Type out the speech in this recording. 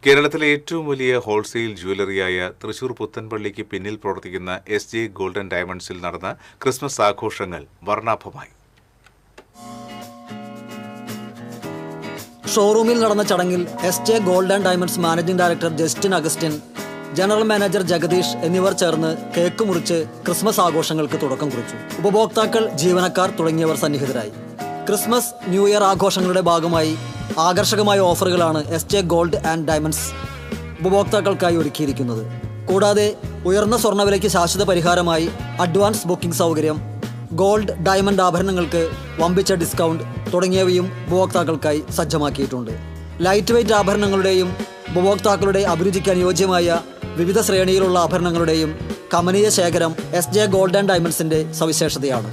കേരളത്തിലെ ഏറ്റവും വലിയ ഹോൾസെയിൽ ജ്വല്ലറിയായ തൃശൂർ പുത്തൻപള്ളിക്ക് പിന്നിൽ പ്രവർത്തിക്കുന്ന എസ്.ജെ. ഗോൾഡ് ആൻഡ് ഡയമണ്ട്സിൽ നടന്ന ക്രിസ്മസ് ആഘോഷങ്ങൾ വർണ്ണാഭമായി. ഷോറൂമിൽ നടന്ന ചടങ്ങിൽ S J. Gold and diamonds managing director Justin Augustin, general manager Jagadish എന്നിവർ ചേർന്ന് കേക്ക് മുറിച്ച് ക്രിസ്മസ് ആഘോഷങ്ങൾക്ക് തുടക്കം കുറിച്ചു. ഉപഭോക്താക്കൾ, ജീവനക്കാർ തുടങ്ങിയവർ സന്നിഹിതരായി. ക്രിസ്മസ്, ന്യൂ ഇയർ ആഘോഷങ്ങളുടെ ഭാഗമായി ആകർഷകമായ ഓഫറുകളാണ് എസ്.ജെ. ഗോൾഡ് ആൻഡ് ഡയമണ്ട്സ് ഉപഭോക്താക്കൾക്കായി ഒരുക്കിയിരിക്കുന്നത്. കൂടാതെ ഉയർന്ന സ്വർണ്ണവിലയ്ക്ക് ശാശ്വത പരിഹാരമായി അഡ്വാൻസ് ബുക്കിംഗ് സൗകര്യം, ഗോൾഡ്, ഡയമണ്ട് ആഭരണങ്ങൾക്ക് വമ്പിച്ച ഡിസ്കൗണ്ട് തുടങ്ങിയവയും ഉപഭോക്താക്കൾക്കായി സജ്ജമാക്കിയിട്ടുണ്ട്. ലൈറ്റ് വെയ്റ്റ് ആഭരണങ്ങളുടെയും ഉപഭോക്താക്കളുടെ അഭിരുചിക്ക് അനുയോജ്യമായ വിവിധ ശ്രേണിയിലുള്ള ആഭരണങ്ങളുടെയും കമനീയ ശേഖരം എസ്.ജെ. ഗോൾഡ് ആൻഡ് ഡയമണ്ട്സിൻ്റെ സവിശേഷതയാണ്.